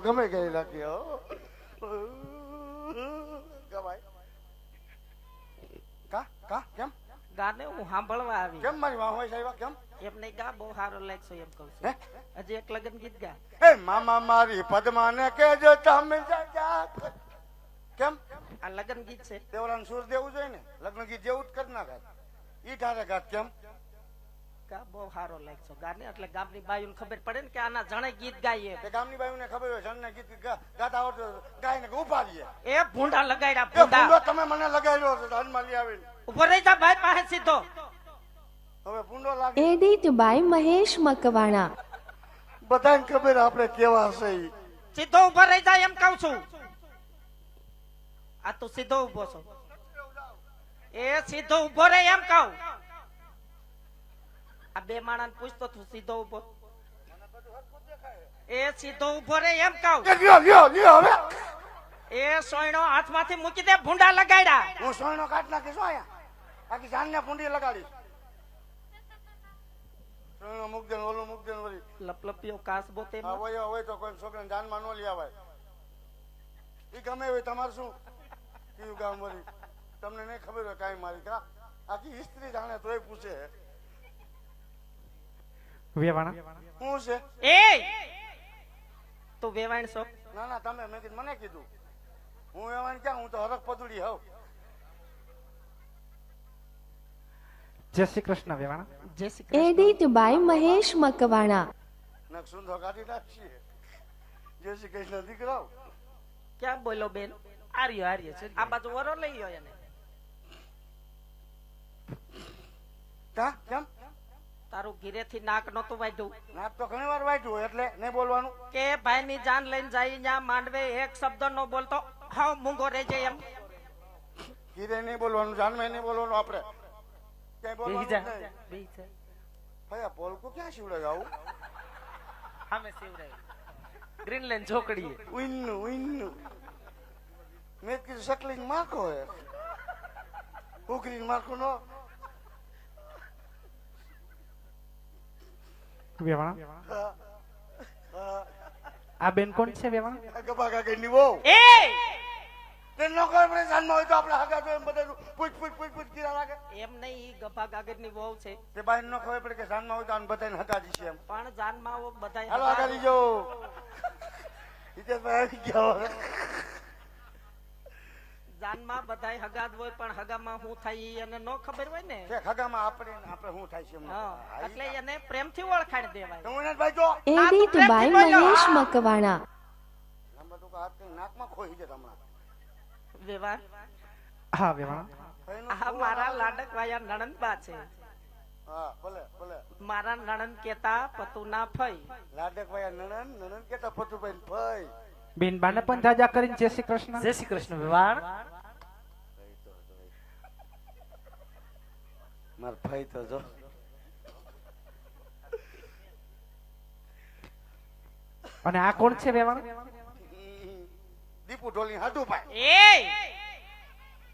ગમે ગઈ લાગી કેમ ગાને હું સાંભળવા આવી. કેમ મારી વાહ હોય સાહેબ કેમ એમ નહીં ગા બહુ સારો લાગશો એમ કહું છું. હજી એક લગન ગીત ગા. એ મામા મારી પદ્માને કેજો તમે કેમ આ લગન ગીત છે. દેવલાને સુર દેવું જોઈએ ને લગ્ન ગીત જેવું જ કરી નાખાય ઈ ઠારે ગાત કેમ ગા બહુ સારો લાગશો ગાને એટલે ગામની બાયુને ખબર પડે ને કે આના જણે ગીત ગાઈએ. તે ગામની બાયુને ખબર હોય જણને ગીત ગાતા આવડે ગાયને ઉભા રહીએ. એ ભૂંડા લગાડ્યા એ ભૂંડો તમે મને લગાડ્યો છે ધનમાં લઈ આવીને ઉભો રહી જા ભાઈ પાસે સીધો. હવે ભૂંડો લાગે એડિટ બાય મહેશ મકવાણા. બધાને ખબર આપણે કેવા છે ઈ. સીધો ઉભો રહી જા એમ કહું છું. આ તું સીધો ઉભો છો. એ સીધો ઉભો રહે એમ કહું. આ બે માણસ પૂછતો તું સીધો ઉભો. એ સીધો ઉભો રહે એમ કહું. લ્યો હવે એ સોયણો હાથમાંથી મૂકી દે ભૂંડા લગાડ્યા. હું સોયણો કાઢ નાખીશ અહીંયા આખી જાનને ભૂંડી લગાડીશ. સોયણો મૂક દે ઓલું મૂક દે વળી લપલપિયો કાસબો તે હોય તો કોઈ છોકરાને જાનમાં ન લઈ આવાય. ઈ ગમે હોય તમારે શું કયું ગામ વળી તમને નહીં ખબર હોય કાંઈ મારી કા આખી હિસ્ટ્રી જાણે તોય પૂછે વેવાણા શું છે. એ તું વેવાણ છો? ના તમે મેં કીધું મને કીધું હું એવાને ક્યાં હું તો હરખ પદુડી હોઉં. જય શ્રી કૃષ્ણ વેવાણા. જય શ્રી કૃષ્ણ. Edit by Mahesh Makwana. નક સુંદર કાઢી નાખીએ. જય શ્રી કૃષ્ણ દીકરાઓ. ક્યાં બોલો બેન? આર્ય છે આ બાજુ વરો લઈ ગયો એને. કેમ તારું ઘીરેથી નાક નતું વાઢ્યું? નાક તો ઘણી વાર વાંચ્યું એટલે નહીં બોલવાનું. કે ભાઈ ની જાન લઈને જાય ત્યાં માંડવે એક શબ્દ નો બોલતો હાવ મૂંગો રહેજે એમ. ઘીરે નહીં બોલવાનું જાનમાં નહીં બોલવાનું આપણે ક્યાંય બોલવાનું નહીં. ભયા પોલકું ક્યાં શિવડાય આવું સામે શિવરાય ગ્રીનલેન્ડ ઝોકડી ઉઈન્નું મેં કીધું સકલિંગ માખો હે ઉકરી માખો નો વેવાણા આ બેન કોણ છે વેવાણા? ગબા કાકે ની બહુ એ તે નો ખબર પડે જાનમાં હોય તો આપણે હગા તો એમ બધા પૂછ કીરા લાગે એમ નહીં ઈ ગભા ગાગર ની વહુ છે. તે બાઈ નો ખબર પડે કે જાનમાં હોય તો આને બધાને હગા દીશે એમ. પણ જાનમાં બધાય હાલો હગા દીજો ઈજત આવી ગયા. જાનમાં બધાય હગા જ હોય પણ હગામાં શું થાય ઈ એને નો ખબર હોય ને. તે હગામાં આપણે શું થાય છે હા એટલે એને પ્રેમથી ઓળખાણ દેવાય. હું એને ભાઈ જો edit by Mahesh Makwana. Number તો હાથ કઈ નાકમાં ખોઈ છે હમણાં. વેવાણ હા વેવાણા. આ મારા લાડક વાયા નણંદબા છે. હા ભલે મારા નણંદ કેતા પતુના ફઈ. લાડક ભાઈ નણંદ કેતા પતુભાઈ ફઈ બેન બાને પણ જાજા કરીને જય શ્રી કૃષ્ણ. જય શ્રી કૃષ્ણ વેવાણ. માર ફઈ તો જો અને આ કોણ છે વેવાણા? દીપુ ઢોલી હાડુ ભાઈ. એ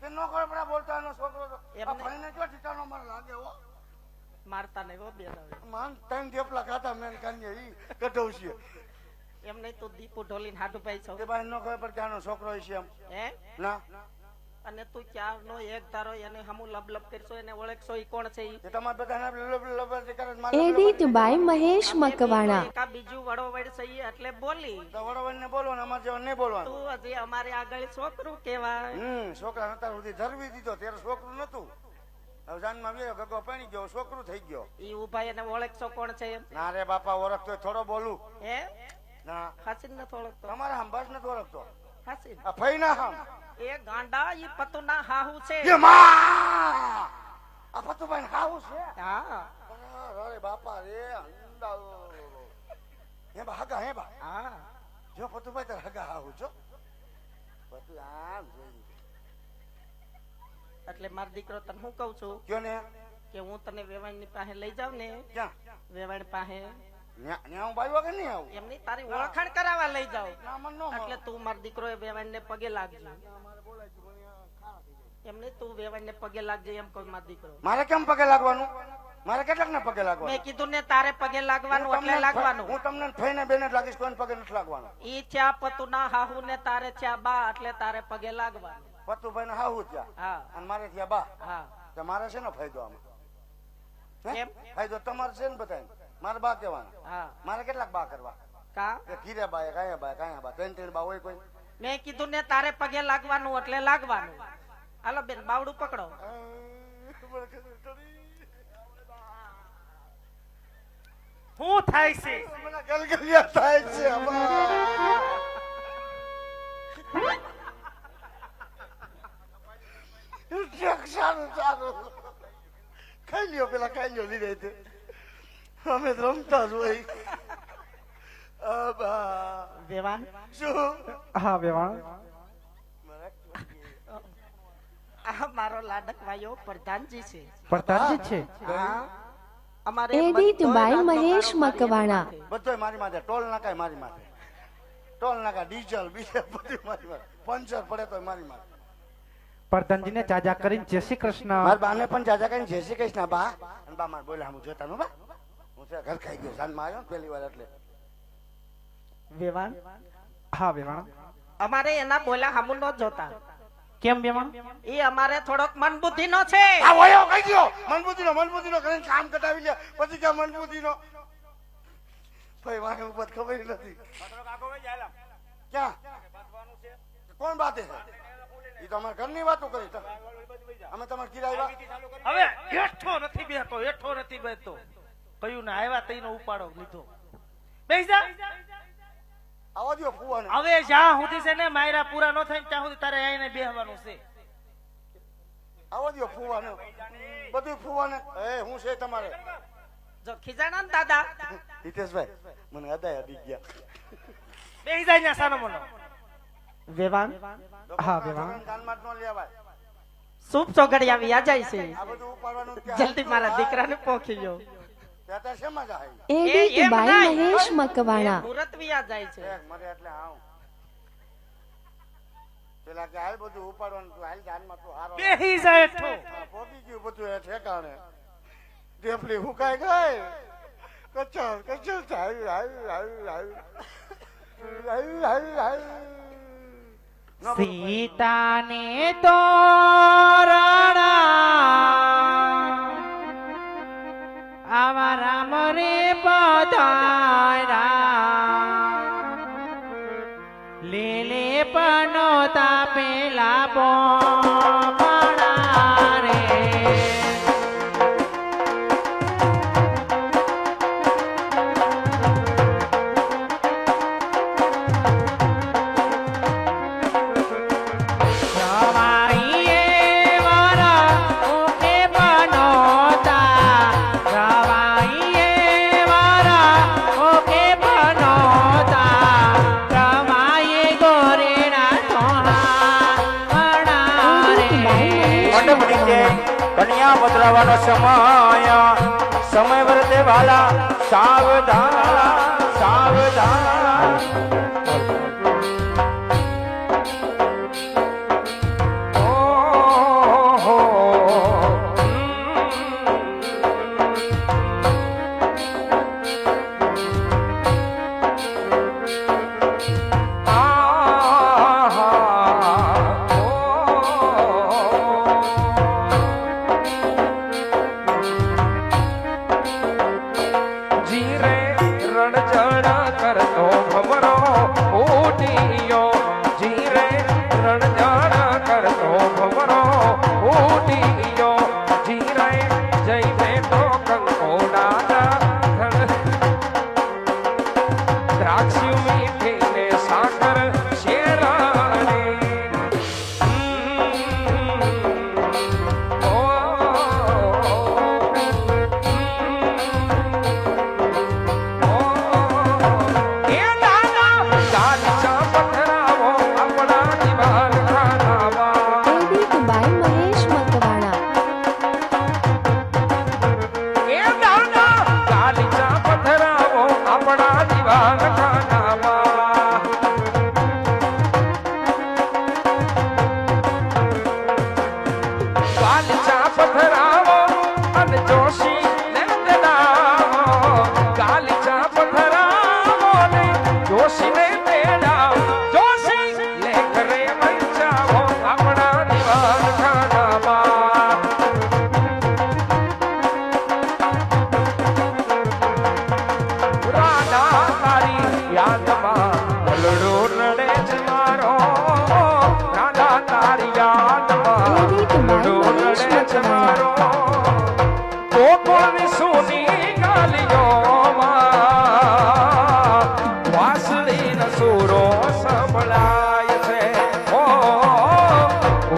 તે નો ખબર બોલતા નો છોકરો તો એમ આ ફઈને જો ઠીકાનો માર લાગે હો મારતા નહીં હો બે દાવે. માન ત્રણ થેપલા ખાતા મેં કાંજે ઈ કઢવશે. એમ નહીં તું દીપુ ઢોલીને હાડુભાઈ છો. તે ભાઈ નો ખબર પડે કે આનો છોકરો છે એમ. હે ના અને તું ક્યારનો એક તારો એને હમુ લબ કરશો એને ઓળખશો ઈ કોણ છે ઈ? તે તમાર બધાને લબ કરે માર એડિટ બાય મહેશ મકવાણા. એકા બીજું વડોવડ છે ઈ એટલે બોલી. તો વડોવને બોલો ને અમાર જેવા નહીં બોલવાનું. તું હજી અમારે આગળ છોકરું કહેવાય. છોકરા નતા સુધી ધરવી દીધો ત્યારે છોકરું નતું. હવે જાનમાં ગયો ગગો પાણી ગયો છોકરું થઈ ગયો. ઈ ઉભા એને ઓળખશો કોણ છે એમ? ના રે બાપા ઓળખતો થોડો બોલું. હે ના હાસીન ન ઓળખતો? તમારા હમ બસ નથી ઓળખતો. હાસીન આ ફઈ ના હમ એ ગાંડા ઈ પતુના હાહુ છે. એ માં આ પતુભાઈ હાઉસ છે. હા અરે બાપા રે અંદા હે બા હગા હે બા હા જો પતુભાઈ તાર હગા હાઉસ છો પતુ આમ જોઈ એટલે મારો દીકરો તને હું કહું છું કયો ને કે હું તને વેવાણ ની પાસે લઈ જાઉં ને ક્યાં વેવાણ પાસે ન્યા હું બાઈ વગર નહીં આવું. એમની તારી ઓળખાણ કરાવવા લઈ જાવ ના મને ન એટલે મળે. તું મારો દીકરો એ વેવાઈને પગે લાગજો એમને તું વેવાઈને પગે લાગજે એમ કોઈ મારો દીકરો મારે કેમ પગે લાગવાનું? મારે કેટલાક ને પગે લાગવાનું? મેં કીધું ને તારે પગે લાગવાનું એટલે લાગવાનું હું તમને ફઈને બેને જ લાગીશ, કોઈને પગે નથી લાગવાનું. ઈ ચા પતુના હાહુ ને તારે ચા બા એટલે તારે પગે લાગવાનું પતુભાઈ ને હાહુ ત્યાં હા અને મારે ત્યાં બા. હા તો મારે છે ને ફાયદો આમાં? હે? કેમ? ફાયદો તમારે છે ને બધાય. મારે બા કહેવાના. હા મારે કેટલાક બા કરવા? કા કે ઘીરે બા, કાયા બા, ત્રણ બા હોય કોઈ? મેં કીધું ને તારે પગે લાગવાનું એટલે લાગવાનું હાલો બેન બાવડું પકડો શું થાય છે? મને ગલગલિયા થાય છે આમાં. સારું સારું ખાઈ લ્યો, પેલા ખાઈ લ્યો લીધે તે. અમે તો રમતા જ હોય. અબા. વેવાન શું? હા વેવાણ આ મારો લાડક વાયો પ્રધાનજી છે પ્રધાનજી છે. હા અમારે એડિટ બધોય બાય રાત મહેશ બગાડો મારી મકવાણા. માથે. બધોય મારી માથે. ટોલ નાકાય મારી માથે. ટોલ નાકા, ડીઝલ બીજે બધું મારી માથે. પંચર પડે તો મારી માથે. પ્રધાનજીને જાજા કરીને જય શ્રી કૃષ્ણ. મારા બાને પણ જાજા કહીને જય શ્રી કૃષ્ણ બા. અને બા મારે બોલ્યા હું જોતા નું બા. હું છે ઘર ખાઈ ગયો સાંજમાં આવ્યો ને પહેલી વાર એટલે. વેવાન હા વેવાણ અમારે એના બોલા હામું ન જોતા કેમ વેવાણ? એ અમારે થોડોક મન બુદ્ધિ નો છે આ વયો કઈ ગયો મનબુદ્ધિનો કરીને કામ કટાવી લે પછી કે મનબુદ્ધિનો. ભાઈ મારે ઉપર ખબર ય નથી. ક્યાં કોણ બાતે છે? એ તો અમારા ઘરની વાતો કરી. અમે તમારે કિરાય હવે હેઠો નથી બેસતો કયું ને આવ્યા તઈનો ઉપાડો લીધો. બેસી જા. આવા દો ફુવાને. હવે જ્યાં સુધી છે ને માયરા પૂરા ન થાય ને ત્યાં સુધી તારે આઈને બેહવાનું છે. આવા દો ફુવાને. બધું ફુવાને. એ હું છે તમારે જો ખીજાણા ને દાદા હિતેશભાઈ મને અદાય અડી ગયા. બેસી જાય ત્યાં સાનો મનો. વેવાન હા વેવાણ કાનમાં જ ન લેવાય. સૂપ ચોગડિયા વ્યા જાય છે આ બધું ઉપાડવાનું જલ્દી મારા દીકરાને પોખી ગયો ત્યાં શેમાં જાય? એડિટ એમ બાય નહીં. મહેશ મકવાણા. મુરત વ્યા જાય છે મરે એટલે આવ પેલા કે હાલ બધું ઉપાડવાનું તું હાલ જાનમાં તું હારો. બેસી જાય હેઠો. હા, પોગી ગયું બધું એ ઠેકાણે. ઢેફલી હુકાઈ ગઈ. કચર થાય. સીતાને તોરણા આવા રામ રે પધાર્યા લે લે પનોતા પેલા પોપડા રે કન્યા બદલાવાનો સમય વર્તે વાલા સાવધાન જીરે રણજણ કરતો ભમરો મારો રાધા તારી યાદમાં એ ગીત બાઈ લડો મહેશ રડે છે મારો ગોકુળની સોની ગાલીઓમાં વાસળીનો સૂરો સંભળાય છે ઓ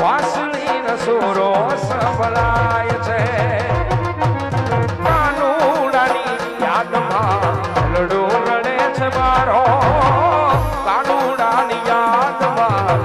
વાસળીનો સૂરો સંભળાય છે કાનુડાની યાદમાં લડો રડે છે મારો કાનુડાની યાદમાં